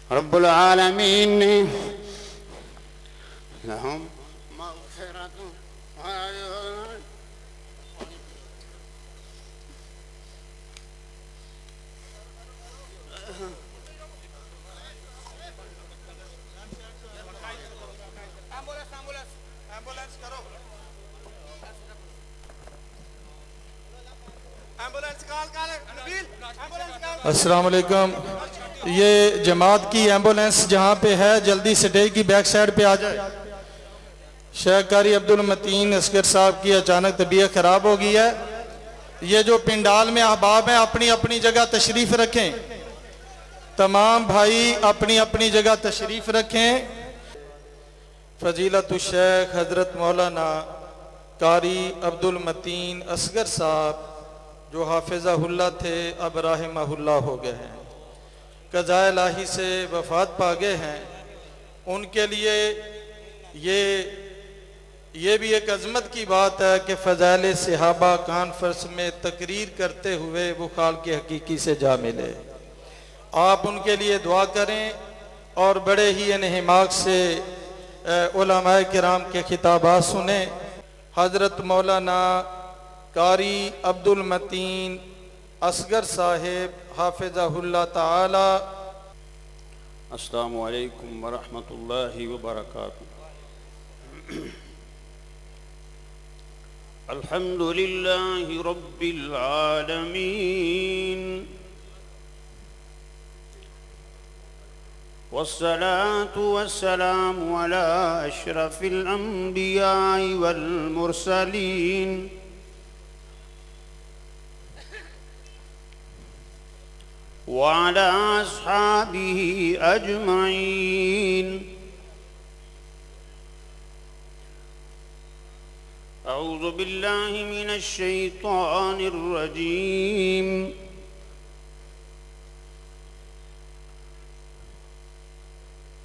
रब्बुल आलमीन ने लहुम मग़फ़िरतुन व अज्रुन। अस्सलाम वालेकुम। ये जमात की एम्बुलेंस जहाँ पे है जल्दी स्टेज की बैक साइड पे आ जाए। शेख कारी अब्दुल मतीन असगर साहब की अचानक तबीयत खराब हो गई है। ये जो पिंडाल में अहबाब हैं अपनी अपनी जगह तशरीफ रखें। तमाम भाई अपनी अपनी जगह तशरीफ रखें। फजीलतुल शेख हजरत मौलाना कारी अब्दुल मतीन असगर साहब जो हाफिज़हुल्लाह थे अब राहिमहुल्लाह हो गए हैं, क़ज़ाए इलाही से वफ़ात पा गए हैं। उनके लिए ये भी एक अज़मत की बात है कि फ़ज़ाइल सहाबा कॉन्फ्रेंस में तकरीर करते हुए वो खाल के हकीकी से जा मिले। आप उनके लिए दुआ करें और बड़े ही इन्हिमाक से उलमाए किराम के खिताबात सुने। हज़रत मौलाना कारी अब्दुल मतीन असगर साहिब हाफिज़हुल्लाह ताला। अस्सलामु अलैकुम व रहमतुल्लाहि व बरकातुहू। अल्हम्दुलिल्लाहि रब्बिल आलमीन वस्सलातु वस्सलामु अला अशरफिल अंबिया वल मुरसलीन व अला अस्हाबिही अजमईन। अऊज़ु बिल्लाहि मिनश शैतानिर रजीम।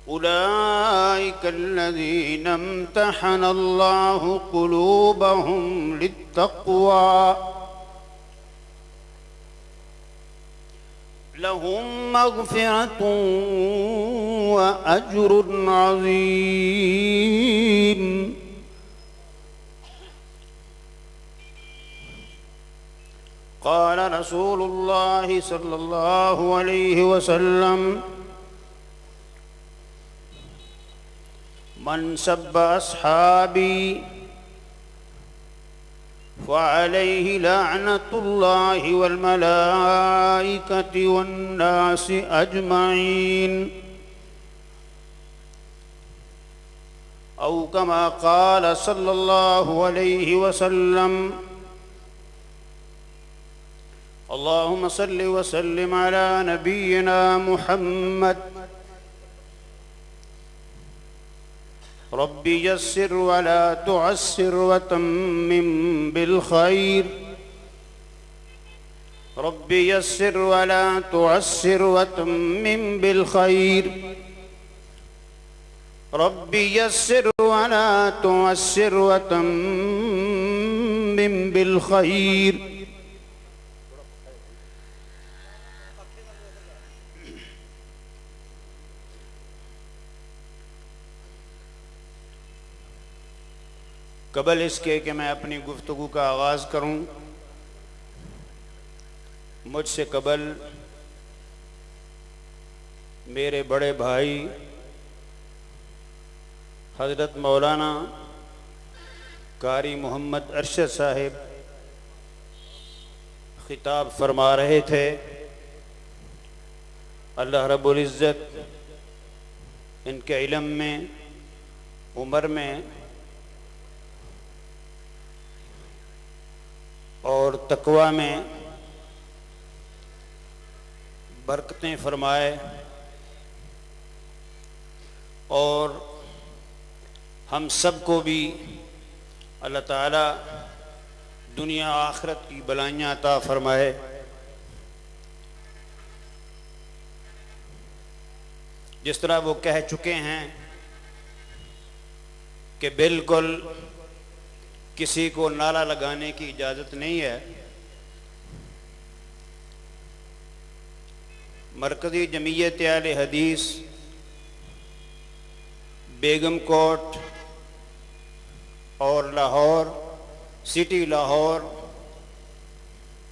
उलाइका अल्लज़ीना इम्तहनल्लाहु क़ुलूबहुम लित्तक़वा लहुम मग़फ़िरतुन व अज्रुन अज़ीम। क़ाल रसूलुल्लाहि सल्लल्लाहु अलैहि वसल्लम मन सब्ब अस्हाबी फ़अलैहि लअनतुल्लाहि वल मलाइकति वन्नासि अजमईन। औ कमा क़ाल सल्लल्लाहु अलैहि वसल्लम अल्लाहुम्मा सल्लि व सल्लिम अला नबिय्यिना मुहम्मद रब्बि यस्सिर वला तुअस्सिर व तम्मिम बिल खैर। रब्बि यस्सिर वला तुअस्सिर व तम्मिम बिल खैर। रब्बि यस्सिर वला तुअस्सिर व तम्मिम बिल खैर। कबल इसके कि मैं अपनी गुफ्तगू का आगाज़ करूं, मुझसे कबल मेरे बड़े भाई हज़रत मौलाना कारी मोहम्मद अरशद साहिब खिताब फरमा रहे थे। अल्लाह रब्बुल इज़्ज़त इनके इल्म में, उम्र में और तकवा में बरकतें फरमाए और हम सबको भी अल्लाह ताला दुनिया आखिरत की बलाइयाँ अता फरमाए। जिस तरह वो कह चुके हैं कि बिल्कुल किसी को नारा लगाने की इजाज़त नहीं है। मरकज़ी जमीयत अहले हदीस बेगम कोट और लाहौर सिटी लाहौर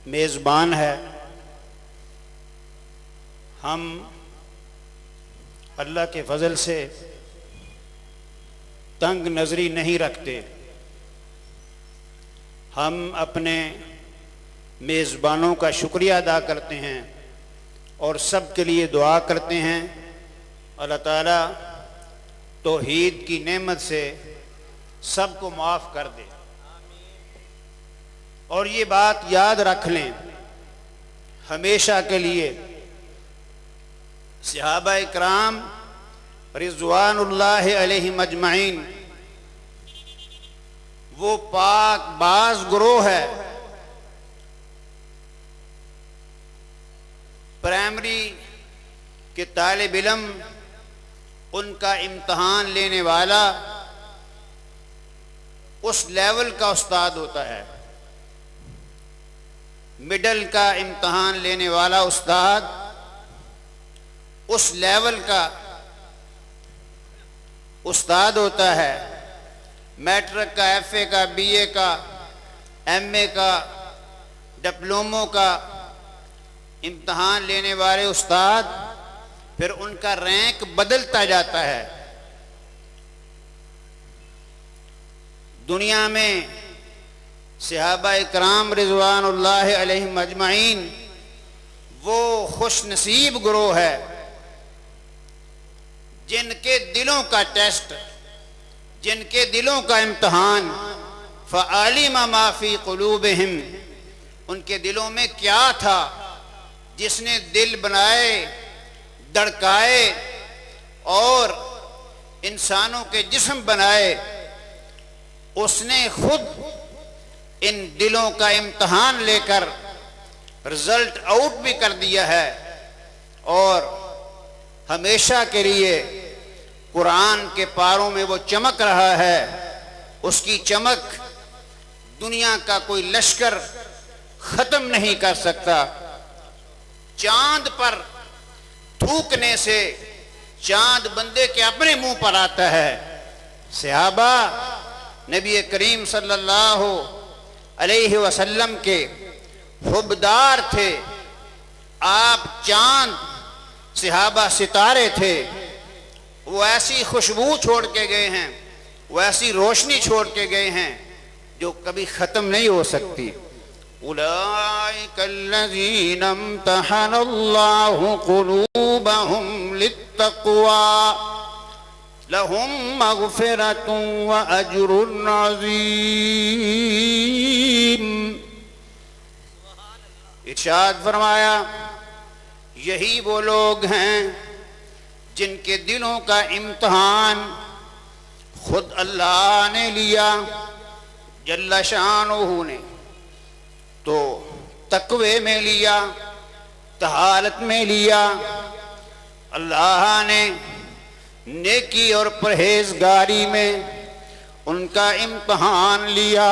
मेज़बान है। हम अल्लाह के फजल से तंग नज़री नहीं रखते। हम अपने मेज़बानों का शुक्रिया अदा करते हैं और सब के लिए दुआ करते हैं अल्लाह ताला तौहीद की नेमत से सबको माफ़ कर दे। और ये बात याद रख लें हमेशा के लिए, सहाबा इकराम रिज़वानुल्लाह अलैहिम अजमईन वो पाक बाज ग्रोह है। प्राइमरी के तालिब इल्म उनका इम्तहान लेने वाला उस लेवल का उस्ताद होता है, मिडल का इम्तहान लेने वाला उस्ताद उस लेवल का उस्ताद होता है, मैट्रिक का, एफए का, बीए का, एमए का, डिप्लोमों का इम्तहान लेने वाले उस्ताद, फिर उनका रैंक बदलता जाता है। दुनिया में सहाबा इकराम रिज़वानुल्लाह अलैहिम अजमईन वो खुश नसीब ग्रोह है जिनके दिलों का टेस्ट, जिनके दिलों का इम्तहान फ़अलिमा मा फ़ी क़ुलूबिहिम, उनके दिलों में क्या था जिसने दिल बनाए, धड़काए और इंसानों के जिस्म बनाए, उसने खुद इन दिलों का इम्तहान लेकर रिजल्ट आउट भी कर दिया है और हमेशा के लिए कुरान के पारों में वो चमक रहा है। उसकी चमक दुनिया का कोई लश्कर खत्म नहीं कर सकता। चांद पर थूकने से चांद बंदे के अपने मुंह पर आता है। सहाबा नबी करीम सल्लल्लाहु अलैहि वसल्लम के हुब्बदार थे। आप चांद, सहाबा सितारे थे। वो ऐसी खुशबू छोड़ के गए हैं, वो ऐसी रोशनी छोड़ के गए हैं जो कभी खत्म नहीं हो सकती। उलाइकल्लज़ीना इम्तहनल्लाहु क़ुलूबहुम लित्तक़वा लहुम मग़फ़िरतुन व अज्रुन अज़ीम। इरशाद फरमाया, यही वो लोग हैं जिनके दिलों का इम्तहान खुद अल्लाह ने लिया जल्ला शानुहु ने, तो तक़वे में लिया, तहारत में लिया। अल्लाह ने नेकी और परहेजगारी में उनका इम्तहान लिया।